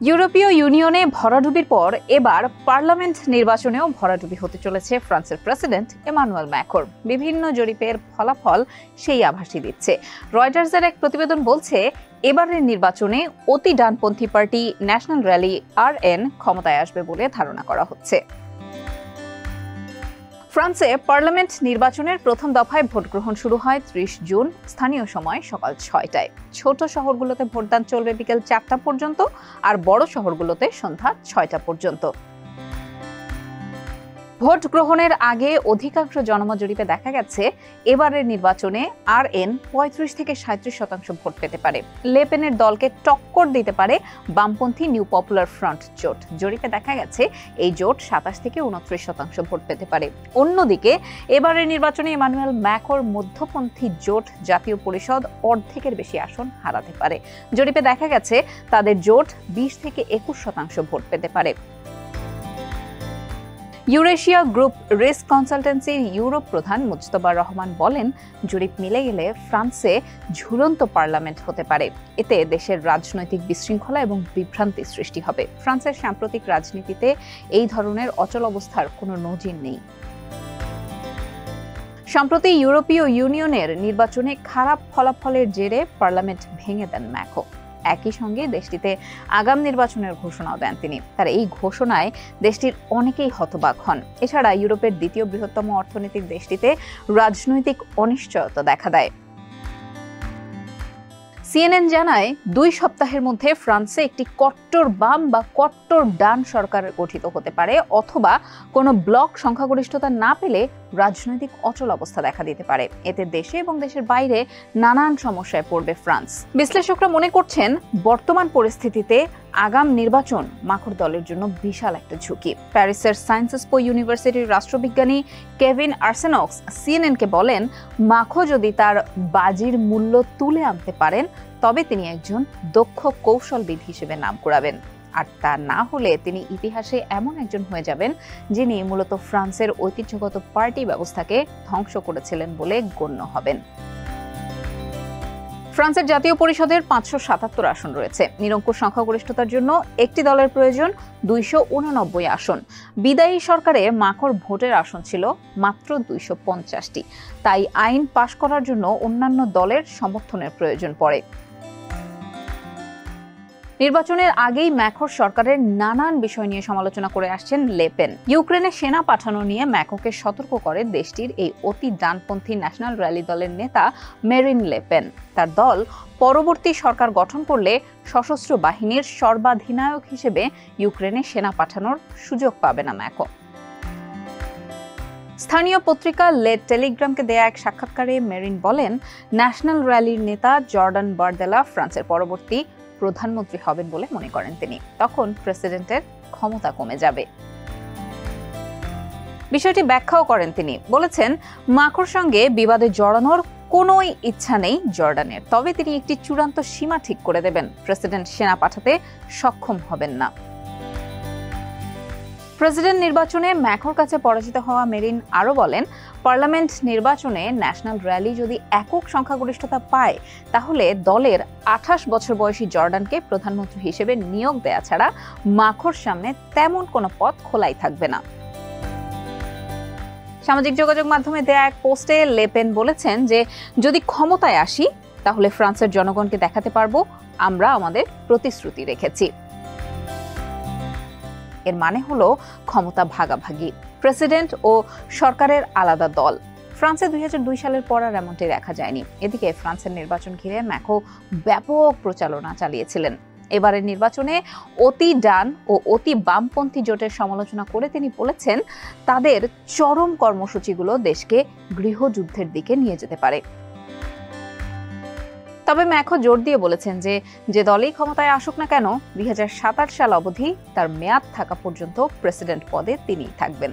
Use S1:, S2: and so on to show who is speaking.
S1: ইউরোপীয় ইউনিয়নে ভরাডুবির পর এবার পার্লামেন্ট নির্বাচনেও ভরাডুবি হতে চলেছে ফ্রান্সের প্রেসিডেন্ট এমানুয়েল ম্যাক্রোর। বিভিন্ন জরিপের ফলাফল সেই আভাসই দিচ্ছে। রয়টার্সের এক প্রতিবেদন বলছে, এবারের নির্বাচনে অতি ডানপন্থী পার্টি ন্যাশনাল র্যালি RN ক্ষমতায় আসবে বলে ধারণা করা হচ্ছে। ফ্রান্সে পার্লামেন্ট নির্বাচনের প্রথম দফায় ভোট গ্রহণ শুরু হয় 30 জুন স্থানীয় সময় সকাল 6টায়। ছোট শহরগুলোতে ভোটদান চলবে বিকেল 4টা পর্যন্ত, আর বড় শহরগুলোতে সন্ধ্যা 6টা পর্যন্ত। ভোট গ্রহণের আগে অধিকাংশ জনমত জরিপে দেখা গেছে এবারের নির্বাচনে RN 35 থেকে 37% ভোট পেতে পারে। লেপেনের দলকে টক্কর দিতে পারে বামপন্থী নিউ পপুলার ফ্রন্ট জোট। জরিপে দেখা গেছে এই জোট 27 থেকে 29% ভোট পেতে পারে। অন্যদিকে এবারের নির্বাচনে এমানুয়েল ম্যাক্রোর মধ্যপন্থী জোট জাতীয় পরিষদ অর্ধেকের বেশি আসন হারাতে পারে। জরিপে দেখা গেছে তাদের জোট 20 থেকে 21% ভোট পেতে পারে। ইউরেশিয়া গ্রুপ রিস্ক কনসালটেন্সির ইউরোপ প্রধান মুজতবা রহমান বলেন, জরিপ মিলে গেলে ফ্রান্সে ঝুলন্ত পার্লামেন্ট হতে পারে। এতে দেশের রাজনৈতিক বিশৃঙ্খলা এবং বিভ্রান্তি সৃষ্টি হবে। ফ্রান্সের সাম্প্রতিক রাজনীতিতে এই ধরনের অচল অবস্থার কোনো নজির নেই। সম্প্রতি ইউরোপীয় ইউনিয়নের নির্বাচনে খারাপ ফলাফলের জেরে পার্লামেন্ট ভেঙে দেন ম্যাক্রো। একই সঙ্গে দেশটিতে আগাম নির্বাচনের ঘোষণাও দেন তিনি। তার এই ঘোষণায় দেশটির অনেকেই হতবাক হন। এছাড়া ইউরোপের দ্বিতীয় বৃহত্তম অর্থনৈতিক দেশটিতে রাজনৈতিক অনিশ্চয়তা দেখা দেয়। CNN জানায়, 2 সপ্তাহের মধ্যে ফ্রান্সে একটি কট্টর বাম বা কট্টর ডান সরকার গঠিত হতে পারে, অথবা কোনো ব্লক সংখ্যাগরিষ্ঠতা না পেলে রাজনৈতিক অচল অবস্থা দেখা দিতে পারে। এতে দেশে এবং দেশের বাইরে নানান সমস্যায় পড়বে ফ্রান্স। বিশ্লেষকরা মনে করছেন, বর্তমান পরিস্থিতিতে আগাম নির্বাচন ম্যাক্রো দলের জন্য বিশাল একটা ঝুঁকি। প্যারিসের সায়েন্সেস পো ইউনিভার্সিটির রাষ্ট্রবিজ্ঞানী কেভিন আর্সেনক্স CNN-কে বলেন, ম্যাক্রো যদি তার বাজির মূল্য তুলে আনতে পারেন তবে তিনি একজন দক্ষ কৌশলবিদ হিসেবে নাম কুড়াবেন। আর তা না হলে তিনি ইতিহাসে এমন একজন হয়ে যাবেন যিনি মূলত ফ্রান্সের ঐতিহ্যগত পার্টি ব্যবস্থাকে ধ্বংস করেছিলেন বলে গণ্য হবেন। ফ্রান্সের জাতীয় পরিষদের 577 আসন রয়েছে। নিরঙ্কুশ সংখ্যাগরিষ্ঠতার জন্য একটি দলের প্রয়োজন 289 আসন। বিদায়ী সরকারে ম্যাক্রোর ভোটের আসন ছিল মাত্র 250টি। তাই আইন পাশ করার জন্য অন্যান্য দলের সমর্থনের প্রয়োজন পড়ে। নির্বাচনের আগেই ম্যাক্রোর সরকারের নানান বিষয় নিয়ে সমালোচনা করে আসছেন লেপেন। ইউক্রেনে সেনা পাঠানো নিয়ে ম্যাক্রোকে সতর্ক করে দেশটির এই অতি ডানপন্থী ন্যাশনাল র্যালি দলের নেতা মেরিন লেপেন। তার দল পরবর্তী সরকার গঠন করলে সশস্ত্র বাহিনীর সর্বাধিনায়ক হিসেবে ইউক্রেনে সেনা পাঠানোর সুযোগ পাবে না ম্যাক্রো। স্থানীয় পত্রিকা লে টেলিগ্রামকে দেয়া এক সাক্ষাৎকারে মেরিন বলেন, ন্যাশনাল র্যালির নেতা জর্ডান বারদেলা ফ্রান্সের পরবর্তী প্রধানমন্ত্রী হবেন বলে মনে করেন তিনি। তখন প্রেসিডেন্টের ক্ষমতা কমে যাবে। বিষয়টি ব্যাখ্যাও করেন তিনি। বলেছেন, ম্যাক্রোর সঙ্গে বিবাদে জড়ানোর কোনো ইচ্ছা নেই জর্ডানের, তবে তিনি একটি চূড়ান্ত সীমা ঠিক করে দেবেন। প্রেসিডেন্ট সেনা পাঠাতে সক্ষম হবেন না। প্রেসিডেন্ট নির্বাচনে ম্যাক্রোর কাছে পরাজিত হওয়া মেরিন আরও বলেন, পার্লামেন্ট নির্বাচনে ন্যাশনাল র্যালি যদি একক সংখ্যাগরিষ্ঠতা পায় তাহলে দলের 28 বছর বয়সী জর্ডানকে প্রধানমন্ত্রী হিসেবে নিয়োগ দেয়া ছাড়া ম্যাক্রোর সামনে তেমন কোনো পথ খোলাই থাকবে না। সামাজিক যোগাযোগ মাধ্যমে দেয়া এক পোস্টে লেপেন বলেছেন যে, যদি ক্ষমতায় আসি তাহলে ফ্রান্সের জনগণকে দেখাতে পারবো আমরা আমাদের প্রতিশ্রুতি রেখেছি। এর মানে হলো ক্ষমতা ভাগাভাগি, প্রেসিডেন্ট ও সরকারের আলাদা দল। ফ্রান্সে 2002 সালের পর আর এমনটি দেখা যায়নি। এদিকে ফ্রান্সের নির্বাচন ঘিরে ম্যাক্রো ব্যাপক প্রচারণা চালিয়েছিলেন। এবারের নির্বাচনে অতি ডান ও অতি বামপন্থী জোটের সমালোচনা করে তিনি বলেছেন, তাদের চরম কর্মসূচিগুলো দেশকে গৃহযুদ্ধের দিকে নিয়ে যেতে পারে। তবে ম্যাক্রো জোর দিয়ে বলেছেন যে দলই ক্ষমতায় আসুক না কেন 2027 সাল অবধি তার মেয়াদ থাকা পর্যন্ত প্রেসিডেন্ট পদে তিনিই থাকবেন।